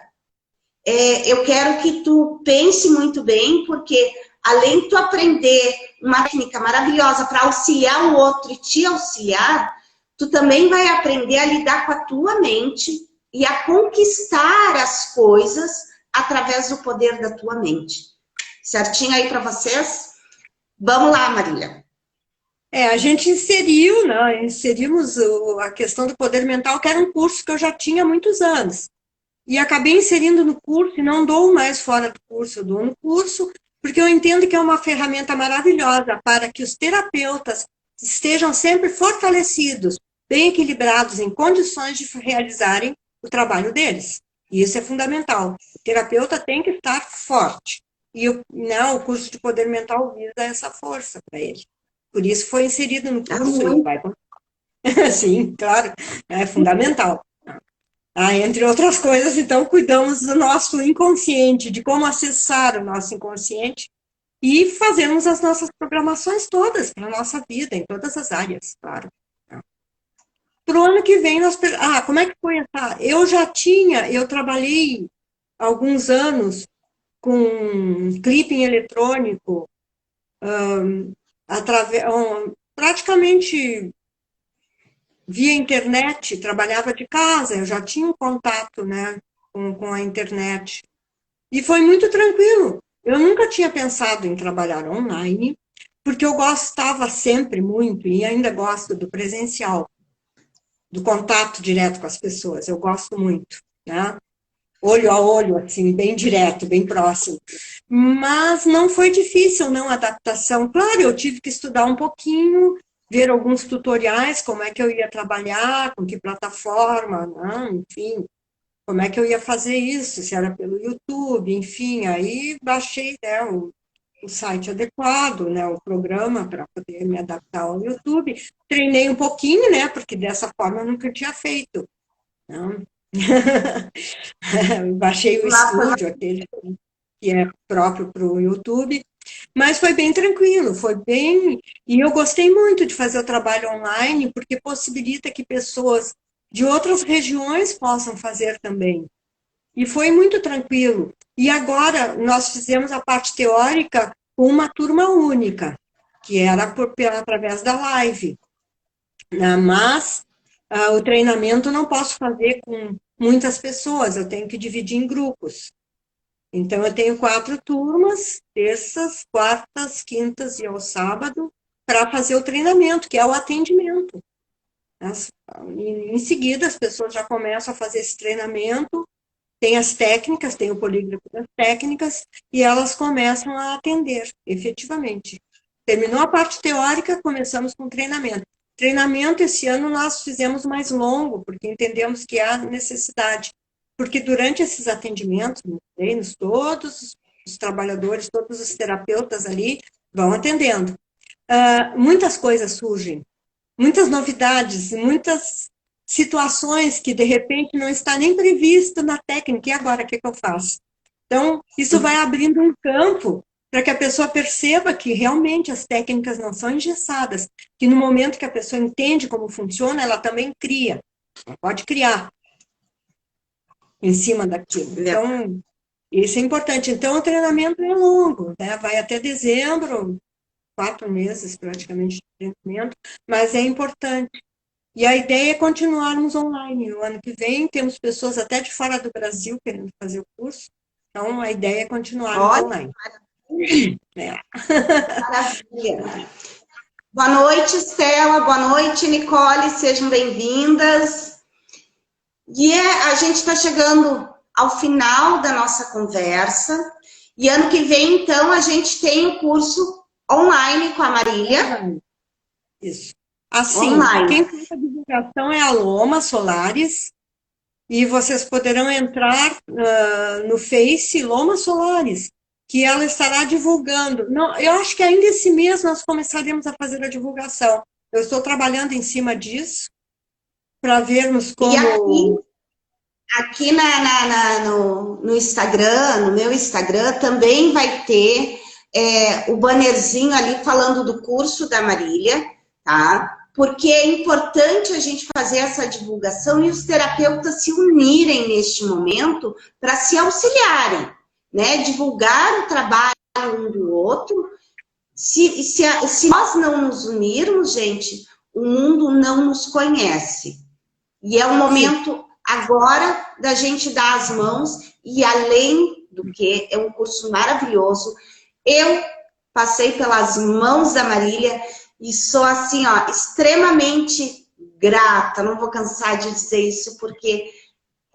eu quero que tu pense muito bem, porque além de tu aprender uma técnica maravilhosa para auxiliar o outro e te auxiliar, tu também vai aprender a lidar com a tua mente e a conquistar as coisas através do poder da tua mente. Certinho aí para vocês? Vamos lá, Marília. A gente inseriu, né? Inserimos a questão do poder mental, que era um curso que eu já tinha há muitos anos. E acabei inserindo no curso, e não dou mais fora do curso, eu dou no curso, porque eu entendo que é uma ferramenta maravilhosa para que os terapeutas estejam sempre fortalecidos, bem equilibrados, em condições de realizarem o trabalho deles. E isso é fundamental. O terapeuta tem que estar forte. E o curso de poder mental visa essa força para ele. Por isso foi inserido no curso e vai. Sim, claro, é fundamental. Entre outras coisas, então, cuidamos do nosso inconsciente, de como acessar o nosso inconsciente e fazemos as nossas programações todas para a nossa vida, em todas as áreas, claro. Para o ano que vem, como é que foi essa? Eu trabalhei alguns anos com clipping eletrônico, praticamente via internet, trabalhava de casa, eu já tinha um contato, né, com a internet. E foi muito tranquilo. Eu nunca tinha pensado em trabalhar online, porque eu gostava sempre muito, e ainda gosto do presencial, do contato direto com as pessoas. Eu gosto muito, né? Olho a olho, assim, bem direto, bem próximo. Mas não foi difícil, não, a adaptação. Claro, eu tive que estudar um pouquinho, ver alguns tutoriais, como é que eu ia trabalhar, com que plataforma, né? Enfim, como é que eu ia fazer isso, se era pelo YouTube, enfim, aí baixei, né, o site adequado, né, o programa para poder me adaptar ao YouTube, treinei um pouquinho, né, porque dessa forma eu nunca tinha feito, né? Baixei o estúdio, aquele que é próprio para o YouTube, mas foi bem tranquilo, e eu gostei muito de fazer o trabalho online, porque possibilita que pessoas de outras regiões possam fazer também. E foi muito tranquilo. E agora nós fizemos a parte teórica com uma turma única, que era através da live. Mas o treinamento não posso fazer com muitas pessoas, eu tenho que dividir em grupos. Então, eu tenho 4 turmas, terças, quartas, quintas e ao sábado, para fazer o treinamento, que é o atendimento. Em seguida, as pessoas já começam a fazer esse treinamento, tem as técnicas, tem o polígrafo das técnicas, e elas começam a atender, efetivamente. Terminou a parte teórica, começamos com o treinamento. Treinamento, esse ano, nós fizemos mais longo, porque entendemos que há necessidade. Porque durante esses atendimentos, nos treinos, todos os trabalhadores, todos os terapeutas ali vão atendendo. Muitas coisas surgem, muitas novidades, muitas situações que, de repente, não está nem previsto na técnica. E agora, o que eu faço? Então, isso vai abrindo um campo para que a pessoa perceba que realmente as técnicas não são engessadas, que no momento que a pessoa entende como funciona, ela também cria, ela pode criar em cima daquilo. Então, isso é importante. Então, o treinamento é longo, né? Vai até dezembro, 4 meses praticamente de treinamento, mas é importante. E a ideia é continuarmos online. No ano que vem, temos pessoas até de fora do Brasil querendo fazer o curso, então a ideia é continuarmos online. Maravilha. Boa noite, Estela. Boa noite, Nicole. Sejam bem-vindas. E a gente está chegando ao final da nossa conversa. E ano que vem, então, a gente tem o curso online com a Marília. Isso. Assim, online. Quem faz a divulgação é a Loma Solares. E vocês poderão entrar no Face Loma Solares, que ela estará divulgando. Não, eu acho que ainda esse mês nós começaremos a fazer a divulgação. Eu estou trabalhando em cima disso, para vermos como... E aqui no Instagram, no meu Instagram, também vai ter o bannerzinho ali falando do curso da Marília, tá? Porque é importante a gente fazer essa divulgação e os terapeutas se unirem neste momento para se auxiliarem, né? Divulgar o trabalho um do outro. Se nós não nos unirmos, gente, o mundo não nos conhece. E é o momento agora da gente dar as mãos e, além do que, é um curso maravilhoso. Eu passei pelas mãos da Marília e sou, assim, ó, extremamente grata. Não vou cansar de dizer isso, porque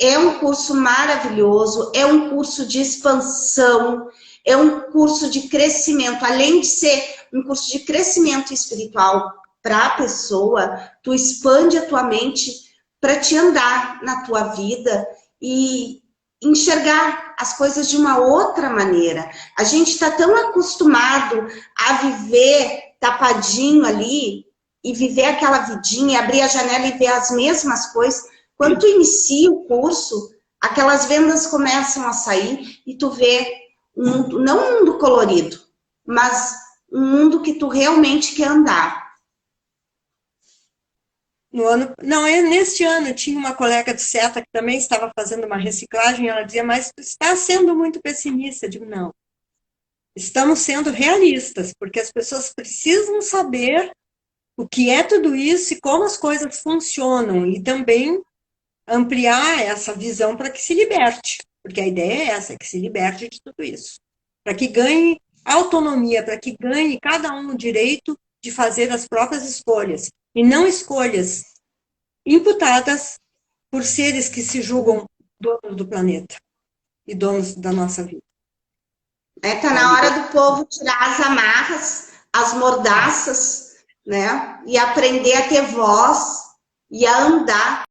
é um curso maravilhoso, é um curso de expansão, é um curso de crescimento. Além de ser um curso de crescimento espiritual para a pessoa, tu expande a tua mente para te andar na tua vida e enxergar as coisas de uma outra maneira. A gente está tão acostumado a viver tapadinho ali e viver aquela vidinha, abrir a janela e ver as mesmas coisas. Quando tu inicia o curso, aquelas vendas começam a sair e tu vê um mundo, não um mundo colorido, mas um mundo que tu realmente quer andar. Neste ano tinha uma colega de seta que também estava fazendo uma reciclagem, ela dizia, mas tu está sendo muito pessimista. Eu digo, não. Estamos sendo realistas, porque as pessoas precisam saber o que é tudo isso e como as coisas funcionam, e também ampliar essa visão para que se liberte, porque a ideia é essa, que se liberte de tudo isso, para que ganhe autonomia, para que ganhe cada um o direito de fazer as próprias escolhas, e não escolhas imputadas por seres que se julgam donos do planeta e donos da nossa vida. Tá na hora do povo tirar as amarras, as mordaças, né? E aprender a ter voz e a andar